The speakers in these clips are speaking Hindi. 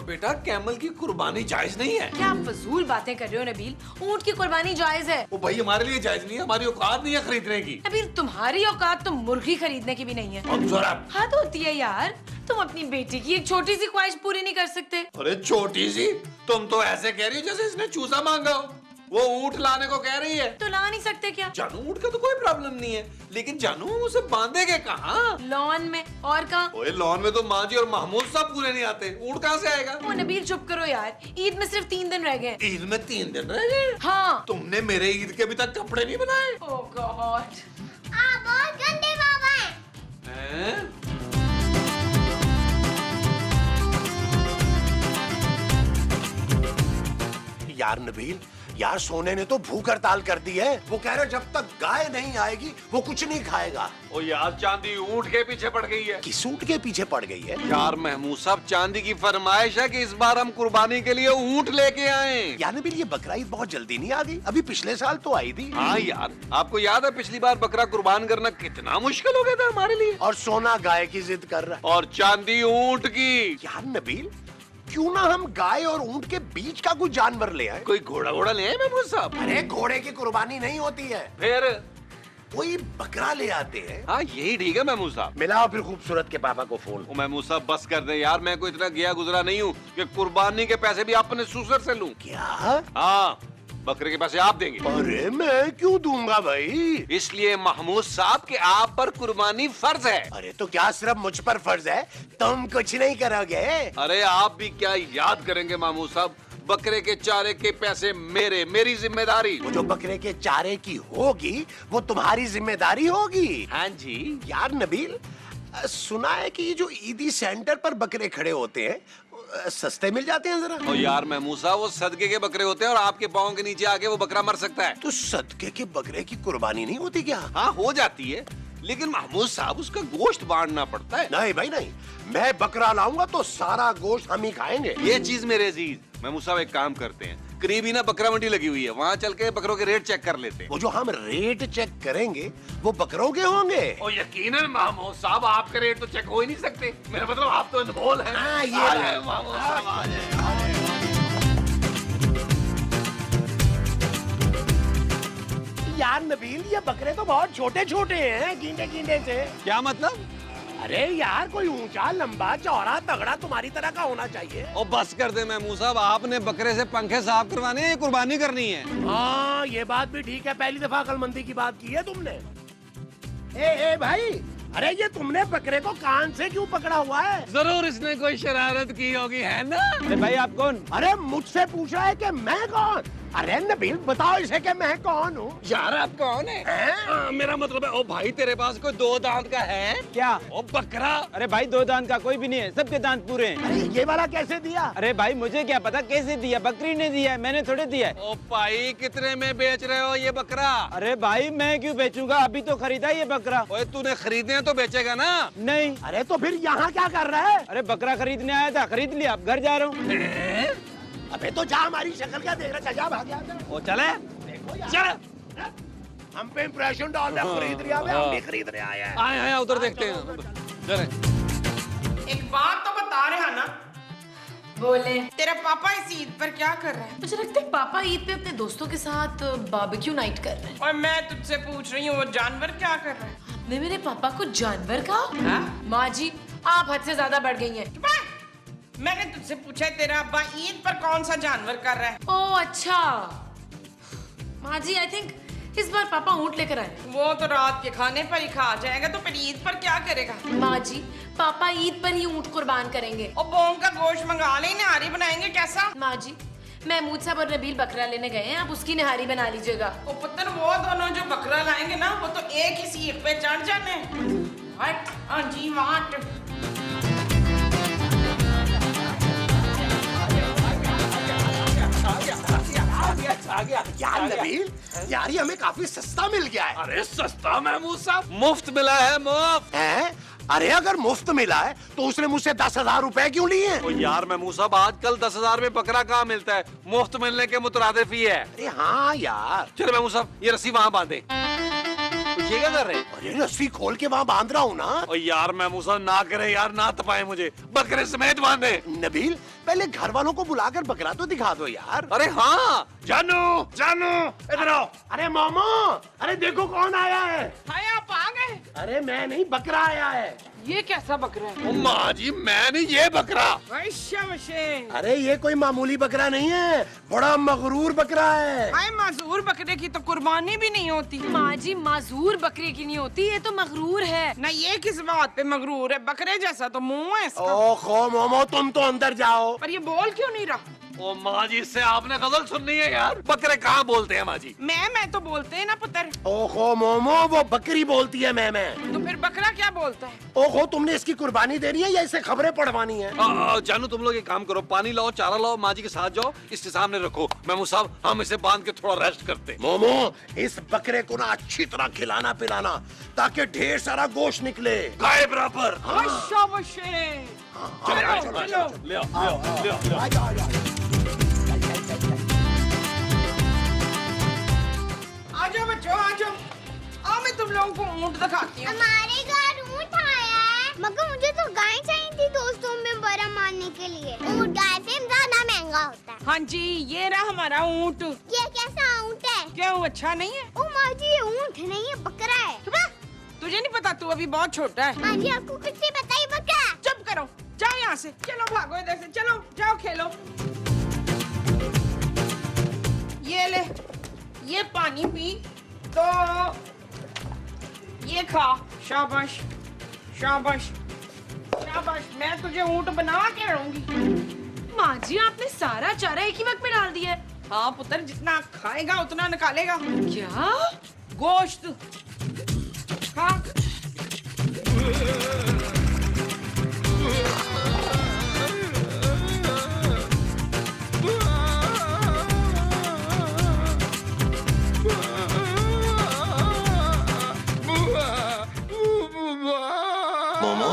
बेटा कैमल की कुर्बानी जायज नहीं है। क्या आप फजूल बातें कर रहे हो नबील? ऊंट की कुर्बानी जायज है। वो भाई हमारे लिए जायज नहीं है, हमारी औकात नहीं है खरीदने की। नबील तुम्हारी औकात तो मुर्गी खरीदने की भी नहीं है। अब जरा हद होती है यार, तुम अपनी बेटी की एक छोटी सी ख्वाहिश पूरी नहीं कर सकते। अरे छोटी सी, तुम तो ऐसे कह रही हो जैसे इसने चूसा मांगा हो। वो ऊंट लाने को कह रही है तो ला नहीं सकते क्या? जानू ऊंट का तो कोई प्रॉब्लम नहीं है, लेकिन जानू उसे बांधेगे कहाँ? लॉन में और कहाँ? ओए लॉन में तो माँ जी और महमूद साहब पूरे नहीं आते, ऊंट कहाँ से आएगा? ओ नबील चुप करो यार, ईद में सिर्फ 3 दिन रह गए। ईद में 3 दिन रह गए? हाँ। तुमने मेरे ईद के अभी तक कपड़े नहीं बनाए? ओह गॉड। बहुत गंदे बाबा हैं? यार नबील, यार सोने ने तो भूख हड़ताल कर दी है। वो कह रहे जब तक गाय नहीं आएगी वो कुछ नहीं खाएगा। ओ यार चांदी ऊंट के पीछे पड़ गई है। किस ऊंट के पीछे पड़ गई है? यार महमूद साहब, चांदी की फरमाइश है कि इस बार हम कुर्बानी के लिए ऊंट लेके आए। यार नबील, ये बकरा ईद बहुत जल्दी नहीं आ गई? अभी पिछले साल तो आई थी। हाँ यार, आपको याद है पिछली बार बकरा कुर्बान करना कितना मुश्किल हो गया था हमारे लिए। और सोना गाय की जिद कर रहा है और चांदी ऊंट की। यार नबील, क्यों ना हम गाय और ऊंट के बीच का कोई जानवर ले आए? कोई घोड़ा घोड़ा ले आए महमूद साहब? अरे घोड़े की कुर्बानी नहीं होती है, फिर? कोई बकरा ले आते हैं। हाँ यही ठीक है महमूद साहब। मिलाओ फिर खूबसूरत के पापा को फोन। ओ महमूद साहब बस कर दे यार, मैं कोई इतना गया गुजरा नहीं हूँ कि कुर्बानी के पैसे भी अपने ससुर से लूं। क्या? हाँ, बकरे के पैसे आप देंगे। अरे मैं क्यों दूंगा भाई? इसलिए महमूद साहब कि आप पर कुर्बानी फर्ज है। अरे तो क्या सिर्फ मुझ पर फर्ज है? तुम कुछ नहीं करोगे? अरे आप भी क्या याद करेंगे महमूद साहब, बकरे के चारे के पैसे मेरी जिम्मेदारी। वो जो बकरे के चारे की होगी वो तुम्हारी जिम्मेदारी होगी। हाँ जी। यार नबील, सुना है कि ये जो ईदी सेंटर पर बकरे खड़े होते हैं सस्ते मिल जाते हैं जरा। ओ यार महमूद साहब, वो सदके के बकरे होते हैं और आपके पाँव के नीचे आके वो बकरा मर सकता है। तो सदके के बकरे की कुर्बानी नहीं होती क्या? हाँ हो जाती है, लेकिन महमूद साहब उसका गोश्त बांटना पड़ता है। नहीं भाई नहीं, मैं बकरा लाऊंगा तो सारा गोश्त हम ही खाएंगे। ये चीज मेरे अजीज, महमूद साहब एक काम करते हैं, करीब ही ना बकरा मंडी लगी हुई है, वहाँ चल के बकरों के रेट चेक कर लेते हैं। वो जो हम रेट चेक करेंगे वो बकरों के होंगे। और यकीनन महमूद साहब आपके रेट तो चेक हो ही नहीं सकते, मेरा मतलब आप तो अनमोल हैं। हाँ, ये आ बात। जाए महमूद साहब, आ जाए। यार नबील, ये बकरे तो बहुत छोटे छोटे हैं, गिंडे गिंडे से। क्या मतलब? अरे यार कोई ऊंचा लंबा चौड़ा तगड़ा तुम्हारी तरह का होना चाहिए। ओ बस कर दे महमूद साहब, आपने बकरे से पंखे साफ करवाने हैं, कुर्बानी करनी है। हाँ ये बात भी ठीक है, पहली दफा अकलमंदी की बात की है तुमने। ए भाई, अरे ये तुमने बकरे को कान से क्यों पकड़ा हुआ है? जरूर इसने कोई शरारत की होगी, है ना? अरे भाई आप कौन? अरे मुझसे पूछ रहा है कि मैं कौन? अरे नबील बताओ इसे कि मैं कौन हूँ। यार आप कौन है? मेरा मतलब है, ओ भाई तेरे पास कोई 2 दांत का है क्या? ओ बकरा। अरे भाई 2 दांत का कोई भी नहीं है, सबके दांत पूरे हैं। अरे ये वाला कैसे दिया? अरे भाई मुझे क्या पता कैसे दिया, बकरी ने दिया है, मैंने थोड़े दिया है। ओ भाई कितने में बेच रहे हो ये बकरा? अरे भाई मैं क्यों बेचूंगा, अभी तो खरीदा ये बकरा। ओए तूने खरीदे तो बेचेगा ना? नहीं। अरे तो फिर यहाँ क्या कर रहा है? अरे बकरा खरीदने आया था, खरीद लिया, अब घर जा रहा हूँ। अबे तो जा, हमारी शक्ल क्या देख रहा, जा भाग जा। ओ चले चल, हम पे इम्प्रेशन डाल रहा है, खरीद रहा है, हम भी खरीदने आया है। आए आए उधर देखते हैं, चले। एक बात तो बता रहे हैं ना, बोले। तेरा पापा इस ईद पर क्या कर रहा है? मुझे लगता है पापा ईद पे अपने दोस्तों के साथ बारबेक्यू नाइट कर रहे हैं। और मैं तुझसे पूछ रही हूँ वो जानवर क्या कर रहा है? आपने मेरे पापा को जानवर कहा? हाँ? माँ जी आप हद से ज्यादा बढ़ गई हैं। चुप रह। मैंने तुझसे पूछा है तेरा अब्बा ईद पर कौन सा जानवर कर रहा है? ओह अच्छा। माँ जी आई थिंक इस बार पापा ऊँट लेकर आए। वो तो रात के खाने पर ही खा जाएगा, तो फिर ईद पर क्या करेगा? माँ जी पापा ईद पर ही ऊँट कुर्बान करेंगे। और बोंग का गोश्त मंगा ले, निहारी बनाएंगे कैसा? माँ जी महमूद साहब और नबील बकरा लेने गए हैं, आप उसकी निहारी बना लीजिएगा। ओ पुत्र, वो दोनों जो बकरा लाएंगे ना, वो तो एक ही सीट पे चढ़ जाने। हट, हाँ जी वाट। यार नबील, यार ये हमें काफी सस्ता मिल गया है। अरे सस्ता महमूद साहब, मुफ्त मिला है, मुफ्त। हैं? अरे अगर मुफ्त मिला है तो उसने मुझसे 10,000 रुपए क्यों लिए हैं? ओ यार महमूद साहब, आजकल 10,000 में बकरा कहाँ मिलता है, मुफ्त मिलने के मुतरादिफ ही है। अरे हाँ यार। चलो महमूद साहब ये रस्सी वहाँ बांधे। ये क्या कर रहे हैं? अरे रस्सी खोल के वहाँ बांध रहा हूँ ना। ओ यार महमूद साहब ना करे यार, ना तपाए मुझे, बकरे समेत बांधे। नबील पहले घर वालों को बुलाकर बकरा तो दिखा दो यार। अरे हाँ, जानू जानू इधर आओ। अरे मोमो, अरे देखो कौन आया है। हाय आप आ गए। अरे मैं नहीं, बकरा आया है। ये कैसा बकरा है? ओ माँ जी मैं नहीं, ये बकरा। अरे ये कोई मामूली बकरा नहीं है, बड़ा मगरूर बकरा है। हाय माजूर बकरे की तो कुर्बानी भी नहीं होती। माँ जी माजूर बकरे की नहीं होती, ये तो मगरूर है। ना ये किस बात पे मगरूर है? बकरे जैसा तो मुंह है इसका। ओहो मोमो, तुम तो अंदर जाओ। पर ये बोल क्यों नहीं रहा? ओ माँ जी, इससे आपने गजल सुननी है यार। बकरे कहाँ बोलते हैं माँ जी? मैं तो बोलते हैं ना पुत्र। ओहो मोमो, वो बकरी बोलती है मैं। तो फिर बकरा क्या बोलता है? ओहो, तुमने इसकी कुर्बानी देनी है या इसे खबरें पढ़वानी है? जानू तुम लोग एक काम करो, पानी लाओ, चारा लाओ, माँ जी के साथ जाओ, इसके सामने रखो। महमूद साहब हम इसे बांध के थोड़ा रेस्ट करते। मोमो, इस बकरे को ना अच्छी तरह खिलाना पिलाना ताकि ढेर सारा गोश्त निकले, गाय बराबर। चलो ले आओ। आ जाओ बच्चों, आ जाओ। आओ मैं तुम लोगों को ऊँट दिखाती हूँ। हमारे घर ऊँट आया है, मगर मुझे तो गाय चाहिए थी दोस्तों में बड़ा मारने के लिए। ऊँट गाय से ज्यादा महंगा होता है। हाँ जी, ये रहा हमारा ऊँट। ये कैसा ऊँट है? क्यों अच्छा नहीं है? ओ माँ जी, ये ऊँट नहीं है, बकरा है। तुझे नहीं पता, तू अभी बहुत छोटा है। माँ जी आपको कुछ नहीं पता, ये बकरा है। चुप करो, जाओ यहाँ से। चलो भागो इधर से, चलो जाओ खेलो। ये ले, ये पानी पी, तो ये खा। शाबाश शाबाश शाबाश, मैं तुझे ऊँट बना के रहूंगी। माँ जी आपने सारा चारा एक ही वक्त में डाल दिया है। हाँ पुत्र, जितना खाएगा उतना निकालेगा। क्या? गोश्त खा। मोमो,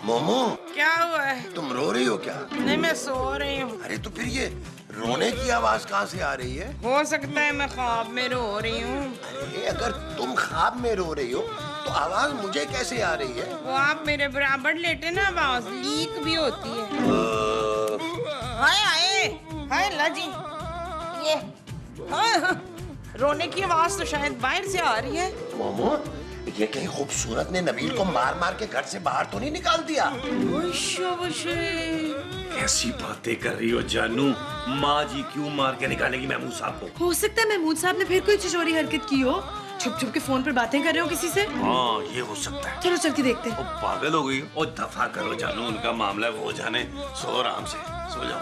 मोमो, क्या हुआ है? तुम रो रही हो क्या? नहीं, मैं सो रही हूँ। अरे तो फिर ये रोने की आवाज कहाँ से आ रही है? हो सकता है मैं ख्वाब में रो रही हूँ। अरे अगर तुम ख्वाब में रो रही हो तो आवाज मुझे कैसे आ रही है? वो आप मेरे बराबर लेटे ना, आवाज लीक भी होती है। हाय हाय हाय ला जी, ये हाँ, रोने की आवाज तो शायद बाहर से आ रही है। मोमो, ये कहीं खूबसूरत ने नबील को मार मार के घर से बाहर तो नहीं निकाल दिया? कैसी बातें कर रही हो जानू? माँ जी क्यों मार के निकालेगी महमूद साहब को? हो सकता है महमूद साहब ने फिर कोई छिछोरी हरकत की हो, छुप छुप के फोन पर बातें कर रहे हो किसी से। हाँ ये हो सकता है। चलो चल के देखते हैं। वो पागल हो गई। और दफा करो जानू, उनका मामला वो जाने। सो आराम से सो जाओ।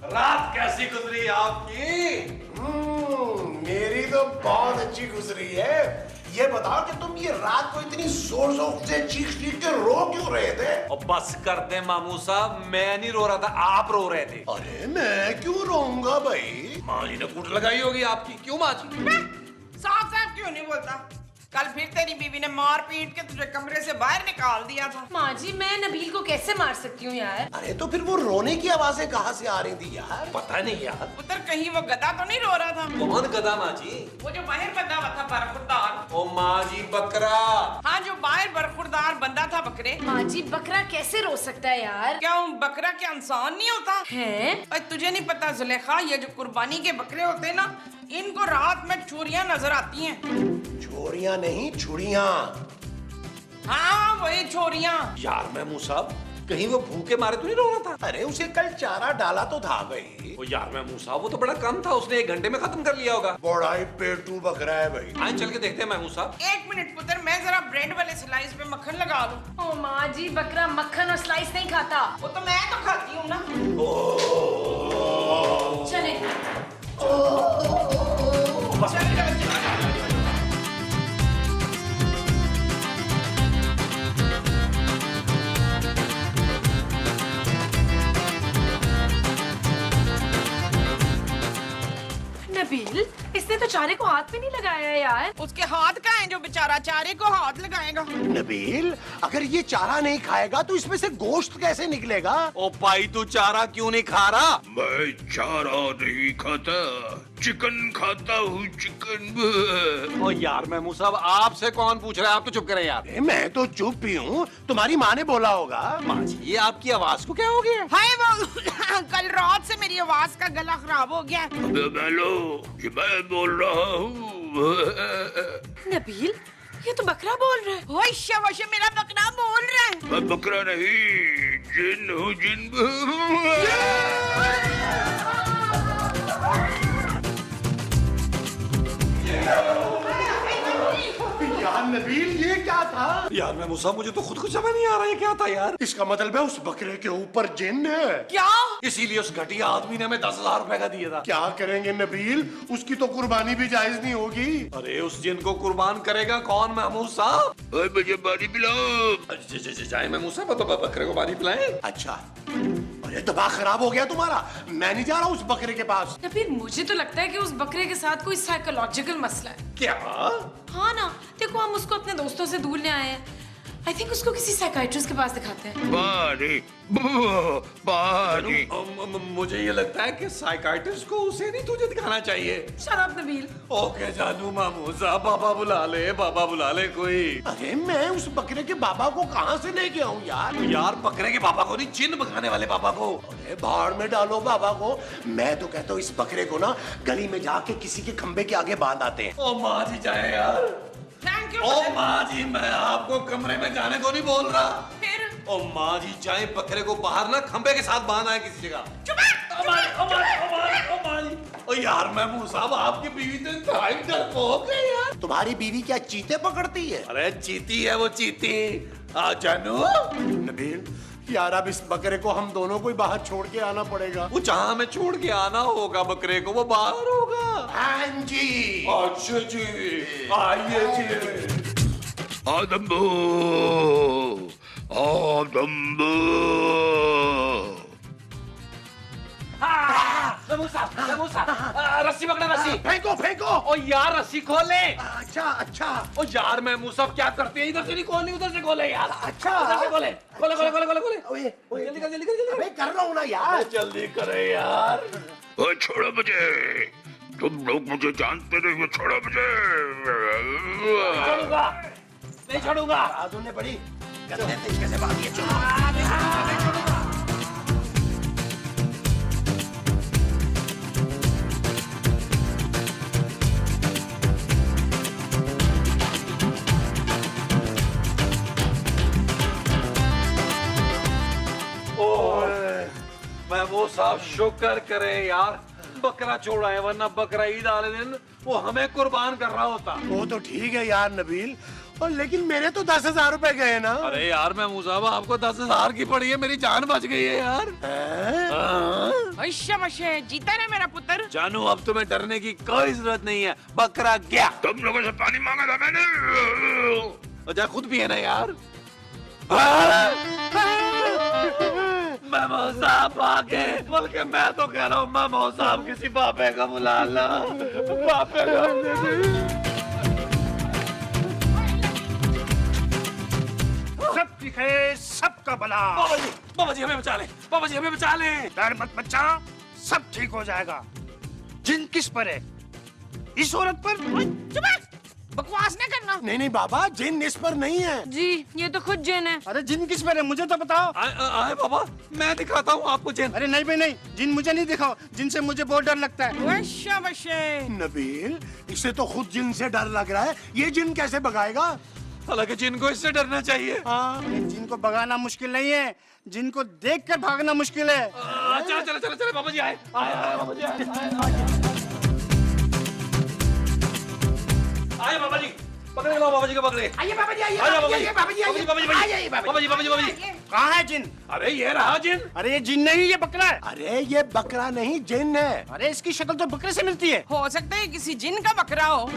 रात कैसी गुजरी आपकी? मेरी तो बहुत अच्छी गुजरी है। ये बताओ कि तुम ये रात को इतनी जोर जोर से चीख चीख के रो क्यों रहे थे? और बस कर दे मामू साहब, मैं नहीं रो रहा था, आप रो रहे थे। अरे मैं क्यों रोऊंगा भाई? माँ जी ने कूट लगाई होगी आपकी। क्यों माँ जी? साफ साफ क्यों नहीं बोलता? कल फिर तेरी बीवी ने मार पीट के तुझे कमरे से बाहर निकाल दिया था। माँ जी मैं नबील को कैसे मार सकती हूँ यार? अरे तो फिर वो रोने की आवाजें कहाँ से आ रही थी यार? पता नहीं यार। पुत्र कहीं वो गधा तो नहीं रो रहा था? कौन गधा माँ जी? वो जो बाहर बंधा हुआ था बरखुरदार। ओ माँ जी बकरा। हाँ, जो बाहर बरखुरदार बंदा था बकरे। माँ जी बकरा कैसे रो सकता है यार? क्या बकरा क्या इंसान नहीं होता है? और तुझे नहीं पता जुलेखा, ये जो कुर्बानी के बकरे होते हैं ना, इनको रात में चोरियां नजर आती हैं। चोरियां नहीं, छुड़ियां। हाँ वही चोरियां। यार महमूद साहब, कहीं वो भूखे मारे तो नहीं रो रहा था? अरे उसे कल चारा डाला तो था भाई। ओ यार महमूद साहब, वो तो बड़ा कम था, उसने 1 घंटे में खत्म कर लिया होगा। बड़ा ही पेटू बकरा है भाई। आइए चल के देखते हैं महमूद साहब। 1 मिनट पुत्र, मैं जरा ब्रेड वाले स्लाइस पे मक्खन लगा लूं। ओ माँ जी बकरा मक्खन और स्लाइस नहीं खाता। वो तो मैं तो खाती हूँ ना। चले। नबील, इसने तो चारे को हाथ में नहीं लगाया है यार। उसके हाथ का है जो बेचारा चारे को हाथ लगाएगा। नबील, अगर ये चारा नहीं खाएगा तो इसमें से गोश्त कैसे निकलेगा? ओ भाई तू चारा क्यों नहीं खा रहा? मैं चारा नहीं खाता, चिकन खाता हूँ, चिकन। ओ यार महमूद साहब, आपसे कौन पूछ रहा है? आप तो चुप करें यार। मैं तो चुप ही हूँ, तुम्हारी माँ ने बोला होगा। माँ जी, ये आपकी आवाज को क्या हो गया? हाय वो कल रात से मेरी आवाज का गला खराब हो गया। अबे बैलो, ये मैं बोल रहा हूँ। नबील, ये तो बकरा बोल रहा है। ओए शाबाश, मेरा बकरा बोल रहा है। मैं बकरा नहीं, जिन हूँ, जिन। यार नबील, ये क्या था? यार महमूद साहब, मुझे तो खुद कुछ समझ नहीं आ रहा है क्या था यार। इसका मतलब है उस बकरे के ऊपर जिन है। क्या? इसीलिए उस घटिया आदमी ने हमें 10,000 रुपए का दिया था। क्या करेंगे नबील? उसकी तो कुर्बानी भी जायज नहीं होगी। अरे उस जिन को कुर्बान करेगा कौन महमूद साहब? ओए मुझे पानी पिलाओ। जाए महमूद साहब, तो बकरे को पानी पिलाएं। अच्छा, अरे दिमाग खराब हो गया तुम्हारा। मैं नहीं जा रहा उस बकरे के पास। नबील, मुझे तो लगता है कि उस बकरे के साथ कोई साइकोलॉजिकल मसला है। क्या? हाँ ना, देखो हम उसको अपने दोस्तों से दूर ले आए हैं। आई थिंक उसको किसी साइकाइट्रिस्ट के पास दिखाते हैं। पानी, पानी। मुझे ये लगता है कि साइकाइट्रिस्ट को उसे नहीं तुझे दिखाना चाहिए। Shut up Nabeel. ओके जानू महमूद साहब, बाबा बुला ले, बाबा बुला ले कोई। अरे मैं उस बकरे के बाबा को कहाँ से लेके आऊँ यार? यार बकरे के बाबा को नहीं, जिन भगाने वाले बाबा को। अरे बाहर में डालो बाबा को। मैं तो कहता हूँ इस बकरे को ना गली में जाके किसी के खंबे के आगे बांध आते हैं। ओ माँ जी जाए यार। Thank you. ओ माँ जी, मैं आपको कमरे में जाने को नहीं बोल रहा। फिर ओ माँ जी, चाहे बकरे को बाहर ना खंबे के साथ बांधा है किसी जगह। ओ यार महमूद साहब, आपकी बीवी तो इंतहाई डरपोक है यार। तुम्हारी बीवी क्या चीते पकड़ती है? अरे चीती है वो, चीती। आ जानू। नबील, यार अब इस बकरे को हम दोनों को ही बाहर छोड़ के आना पड़ेगा। वो जहाँ हमें छोड़ के आना होगा बकरे को, वो बाहर होगा। हाँ जी। अच्छा जी, आइए जी। आदम्बो, आदम्बो। रस्सी पकड़े, रस्सी। फेंको फेंको। ओ यार रस्सी खोले। अच्छा अच्छा। ओ यार महमूद साहब क्या करते हैं? इधर से नहीं खोलनी, उधर से खोले यार। अच्छा। उधर से खोले, खोले खोले खोले खोले खोले। ओए ओए, जल्दी कर, जल्दी कर, जल्दी कर। अबे कर रहा हूँ ना यार। जल्दी करे यार। ओए छोड़ो मुझे, तुम लोग मुझे जानते नहीं हो, छोड़ो मुझे। छोड़ूंगा, नहीं छोड़ूंगा। आदू ने बड़ी गंदे तरीके से बात की। चलो। महमूद साहब शुक्र करे यार, बकरा छोड़ा है, वरना बकरा ईद वाले दिन वो हमें कुर्बान कर रहा होता। वो तो ठीक है यार नबील, और लेकिन मेरे तो 10,000 रुपए गए ना। अरे यार महमूद साहब, आपको 10,000 की पड़ी है, मेरी जान बच गई है यार। ओए शाबाश, जीता ना मेरा पुत्र। जानू, अब तुम्हें डरने की कोई जरूरत नहीं है, बकरा गया। तुम लोगों से पानी मांगा था मैंने। और जा खुद भी है ना यार। महमूद साहब आगे, बल्कि मैं तो कह रहा हूँ महमूद साहब किसी बापे का बुला ला, बापे का। सब दिखे सबका भला। बाबा जी हमें बचा ले, बाबा जी हमें बचा ले। डर मत बच्चा, सब ठीक हो जाएगा। जिन किस पर है? इस औरत पर? बकवास न करना। नहीं नहीं बाबा, जिन इस पर नहीं है। जी, ये तो खुद जिन है। अरे जिन किस पर है मुझे तो बताओ। आए बाबा, मैं दिखाता हूँ आपको जिन। अरे नहीं भाई नहीं, जिन मुझे नहीं दिखाओ, जिनसे मुझे बहुत डर लगता है। ओए शाबाश। नबील, इसे तो खुद जिन से डर लग रहा है, ये जिन कैसे भगाएगा? हालांकि जिन को इससे डरना चाहिए। हाँ। जिनको भगाना मुश्किल नहीं है, जिनको देख कर भागना मुश्किल है। चलो चलो चलो चलो, बाबा जी आए, बाबा जी आए बाबा जी, पकड़े लो बाबा जी को, पकड़े। आइए बाबा जी, आइए बाबा जी, बाबा जी, बाबा जी, आइए बाबा जी, बाबा जी, बाबा जी। कहाँ है जिन? अरे ये रहा जिन। अरे ये जिन नहीं, ये बकरा है। अरे ये बकरा नहीं, जिन है। अरे इसकी शक्ल तो बकरे से मिलती है। हो सकता है किसी जिन का बकरा हो,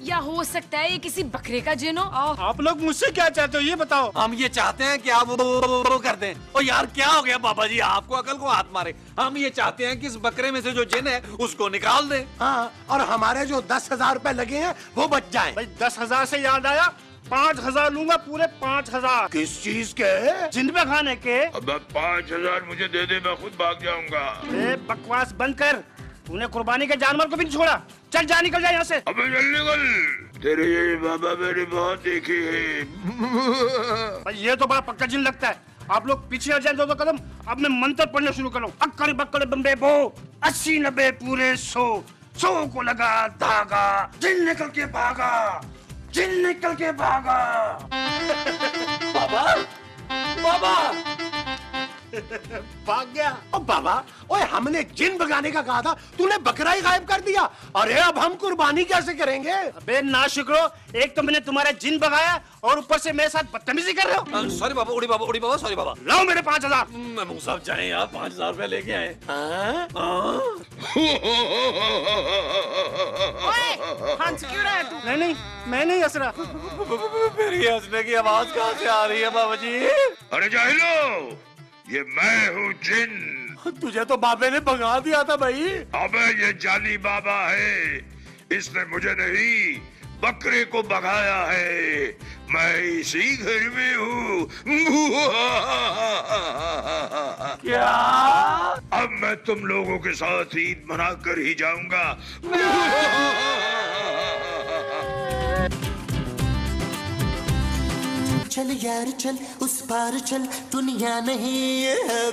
या हो सकता है ये किसी बकरे का जिन हो। आप लोग मुझसे क्या चाहते हो ये बताओ। हम ये चाहते हैं कि आप वो कर दें। ओ यार क्या हो गया बाबा जी, आपको अकल को हाथ मारे। हम ये चाहते हैं कि इस बकरे में से जो जिन है उसको निकाल दें। हाँ, और हमारे जो 10,000 रुपए लगे हैं वो बच जाएं। भाई 10,000 से याद आया, 5,000 लूंगा, पूरे 5,000। किस चीज के? जिन पे खाने के। अब 5,000 मुझे दे दे, मैं खुद भाग जाऊंगा। बकवास बंद कर, तूने कुर्बानी के जानवर को भी नहीं छोड़ा। चल जा, निकल जा यहाँ से। अबे जल्दी निकल, तेरे ये बाबा मैंने बहुत देखे हैं। भाई ये तो बड़ा पक्का जिन लगता है। आप लोग पीछे हट जाए दो कदम, अब मैं मंत्र पढ़ना शुरू करूँ। अक्कड़ बक्कड़ बम्बे बो, 80 90 पूरे 100 को लगा धागा, जिन निकल के भागा, जिन निकल के भागा। बाबा बाबा भाग गया। ओ बाबा, ओए हमने जिन भगाने का कहा था, तूने बकरा ही गायब कर दिया। अरे अब हम कुर्बानी कैसे करेंगे? अबे ना शुक्रो, एक तो मैंने तुम्हारा जिन भगाया और ऊपर से मेरे साथ बदतमीजी कर रहे हो। सॉरी बाबा, उड़ी बाबा, सॉरी बाबा। लाओ मेरे 5000। महमूद साहब जाए यार, 5000 रुपए लेके आए। ओए, हंस क्यों रहा है तू? नहीं, मैं नहीं हंस रहा। मेरी हंसने की आवाज कहाँ से आ रही है बाबा जी? अरे जाहिलो, ये मैं हूँ जिन। तुझे तो बाबे ने भगा दिया था भाई। अबे ये जाली बाबा है, इसने मुझे नहीं बकरे को भगाया है। मैं इसी घर में हूँ। क्या? अब मैं तुम लोगों के साथ ईद मना कर ही जाऊंगा। चल यार चल, उस पार चल, दुनिया नहीं है।